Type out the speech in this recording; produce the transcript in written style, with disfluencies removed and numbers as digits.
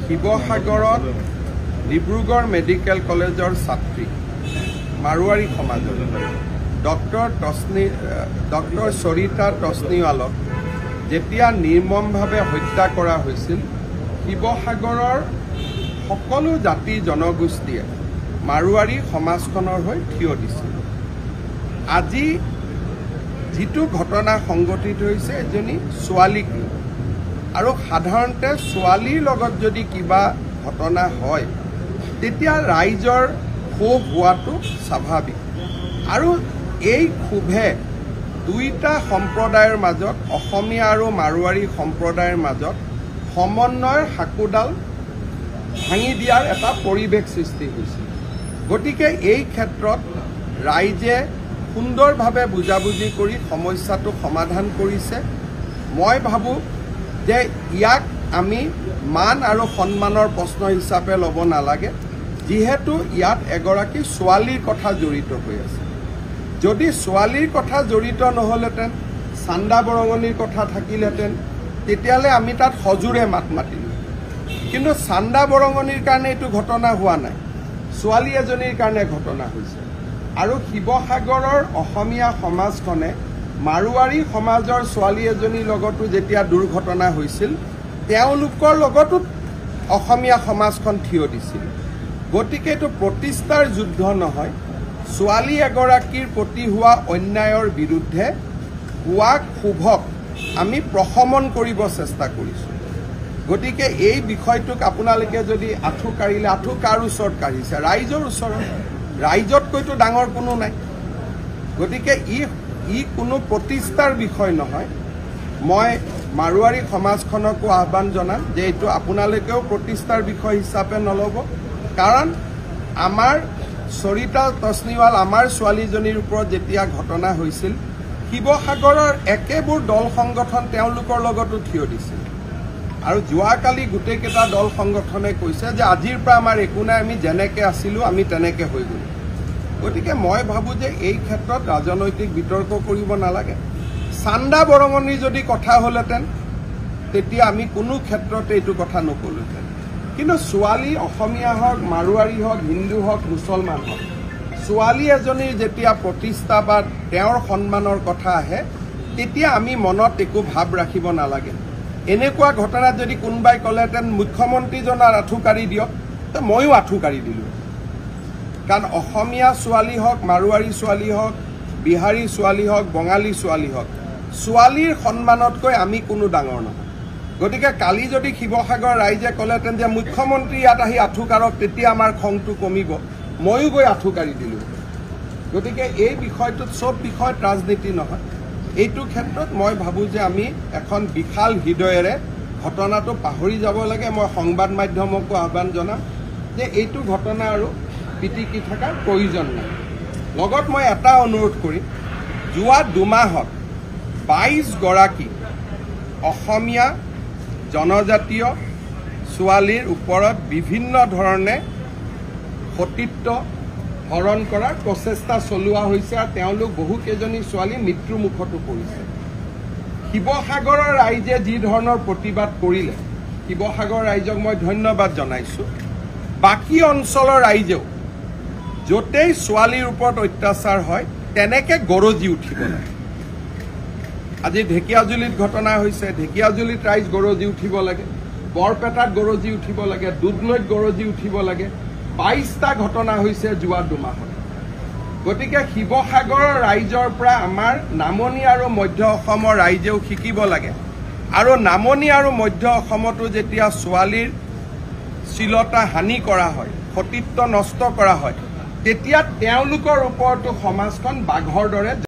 শিৱসাগৰত ডিব্ৰুগড় মেডিকেল কলেজৰ ছাত্ৰী মাৰোৱাৰী সমাজৰ ডক্টৰ সৰিতা তছনিৱালক যেতিয়া নিৰ্মমভাৱে হত্যা কৰা হৈছিল, শিৱসাগৰৰ সকলো জাতি জনগোষ্ঠীয়ে মাৰোৱাৰী সমাজখনৰ হৈ থিয় দিছিল। আজি যিটো ঘটনা সংঘটিত হৈছে এজনী ছোৱালীক আৰু সাধাৰণতে ছোৱালীৰ লগত যদি কিবা ঘটনা হয় তেতিয়া ৰাইজৰ ক্ষোভ হোৱাটো স্বাভাৱিক। আৰু এই ক্ষোভে দুইটা সম্প্ৰদায়ৰ মাজত, অসমীয়া আৰু মাৰোৱাৰী সম্প্ৰদায়ৰ মাজত সমন্বয়ৰ সাঁকোডাল ভাঙি দিয়াৰ এটা পৰিৱেশ সৃষ্টি হৈছিল। গতিকে এই ক্ষেত্ৰত ৰাইজে সুন্দৰভাৱে বুজাবুজি কৰি সমস্যাটো সমাধান কৰিছে। মই ভাবোঁ যে ইয়াক আমি মান আৰু সন্মানৰ প্ৰশ্ন হিচাপে ল'ব নালাগে, যিহেতু ইয়াত এগৰাকী ছোৱালীৰ কথা জড়িত হৈ আছে। যদি ছোৱালীৰ কথা জড়িত নহ'লহেঁতেন, চান্দা বৰঙণিৰ কথা থাকিলহেঁতেন, তেতিয়াহ'লে আমি তাত সজোৰে মাত মাতিলোঁ। কিন্তু চান্দা বৰঙণিৰ কাৰণে এইটো ঘটনা হোৱা নাই, ছোৱালী এজনীৰ কাৰণে ঘটনা হৈছে। আৰু শিৱসাগৰৰ অসমীয়া সমাজখনে মাৰোৱাৰী সমাজৰ ছোৱালী এজনীৰ লগতো যেতিয়া দুৰ্ঘটনা হৈছিল, তেওঁলোকৰ লগতো অসমীয়া সমাজখন থিয় দিছিল। গতিকে এইটো প্ৰতিষ্ঠাৰ যুদ্ধ নহয়, ছোৱালী এগৰাকীৰ প্ৰতি হোৱা অন্যায়ৰ বিৰুদ্ধে হোৱা ক্ষোভক আমি প্ৰশমন কৰিব চেষ্টা কৰিছোঁ। গতিকে এই বিষয়টোক আপোনালোকে যদি আঁঠু কাঢ়িলে, আঁঠু কাৰ ওচৰত কাঢ়িছে? ৰাইজৰ ওচৰত। ৰাইজতকৈতো ডাঙৰ কোনো নাই। গতিকে ই কোনো প্ৰতিষ্ঠাৰ বিষয় নহয়। মই মাৰোৱাৰী সমাজখনকো আহ্বান জনাম যে এইটো আপোনালোকেও প্ৰতিষ্ঠাৰ বিষয় হিচাপে নল'ব, কাৰণ আমাৰ সৰিতা তছনিৱাল, আমাৰ ছোৱালীজনীৰ ওপৰত যেতিয়া ঘটনা হৈছিল, শিৱসাগৰৰ একেবোৰ দল সংগঠন তেওঁলোকৰ লগতো থিয় দিছিল। আৰু যোৱাকালি গোটেইকেইটা দল সংগঠনে কৈছে যে আজিৰ পৰা আমাৰ একো নাই, আমি যেনেকৈ আছিলোঁ আমি তেনেকৈ হৈ গ'লোঁ। গতিকে মই ভাবোঁ যে এই ক্ষেত্ৰত ৰাজনৈতিক বিতৰ্ক কৰিব নালাগে। চান্দা বৰঙণিৰ যদি কথা হ'লহেঁতেন তেতিয়া আমি কোনো ক্ষেত্ৰতে এইটো কথা নকলোহেঁতেন। কিন্তু ছোৱালী, অসমীয়া হওক, মাৰোৱাৰী হওক, হিন্দু হওক, মুছলমান হওক, ছোৱালী এজনীৰ যেতিয়া প্ৰতিষ্ঠা বা তেওঁৰ সন্মানৰ কথা আহে তেতিয়া আমি মনত একো ভাৱ ৰাখিব নালাগে। এনেকুৱা ঘটনাত যদি কোনোবাই ক'লেহেঁতেন মুখ্যমন্ত্ৰীজনৰ আঁঠু কাঢ়ি দিয়ক, তো ময়ো আঁঠু কাঢ়ি দিলোঁ। কাৰণ অসমীয়া ছোৱালী হওক, মাৰোৱাৰী ছোৱালী হওক, বিহাৰী ছোৱালী হওক, বঙালী ছোৱালী হওক, ছোৱালীৰ সন্মানতকৈ আমি কোনো ডাঙৰ নহয়। গতিকে কালি যদি শিৱসাগৰ ৰাইজে ক'লেহেঁতেন যে মুখ্যমন্ত্ৰী ইয়াত আহি আঁঠু কাঢ়ক, তেতিয়া আমাৰ খংটো কমিব, ময়ো গৈ আঁঠু কাঢ়ি দিলোঁ। গতিকে এই বিষয়টোত চব বিষয়ত ৰাজনীতি নহয়। এইটো ক্ষেত্ৰত মই ভাবোঁ যে আমি এখন বিশাল হৃদয়েৰে ঘটনাটো পাহৰি যাব লাগে। মই সংবাদ মাধ্যমকো আহ্বান জনাম যে এইটো ঘটনা আৰু পিটিকি থকাৰ প্ৰয়োজন নাই। লগত মই এটা অনুৰোধ কৰিম, যোৱা দুমাহত 22 গৰাকী অসমীয়া জনজাতীয় ছোৱালীৰ ওপৰত বিভিন্ন ধৰণে সতীত্ব হৰণ কৰাৰ প্ৰচেষ্টা চলোৱা হৈছে আৰু তেওঁলোক বহুকেইজনী ছোৱালী মৃত্যুমুখতো পৰিছে। শিৱসাগৰৰ ৰাইজে যি ধৰণৰ প্ৰতিবাদ কৰিলে, শিৱসাগৰ ৰাইজক মই ধন্যবাদ জনাইছোঁ। বাকী অঞ্চলৰ ৰাইজেও য'তেই ছোৱালীৰ ওপৰত অত্যাচাৰ হয় তেনেকৈ গৰজি উঠিব লাগে। আজি ঢেকীয়াজুলিত ঘটনা হৈছে, ঢেকীয়াজুলিত ৰাইজ গৰজি উঠিব লাগে, বৰপেটাত গৰজি উঠিব লাগে, দুধনৈত গৰজি উঠিব লাগে। 22টা ঘটনা হৈছে যোৱা দুমাহত। গতিকে শিৱসাগৰৰ ৰাইজৰ পৰা আমাৰ নামনি আৰু মধ্য অসমৰ ৰাইজেও শিকিব লাগে। আৰু নামনি আৰু মধ্য অসমতো যেতিয়া ছোৱালীৰ শ্লীলতা হানি কৰা হয়, সতীত্ব নষ্ট কৰা হয়, তেতিয়া তেওঁলোকৰ ওপৰতো সমাজখন বাঘৰ দৰে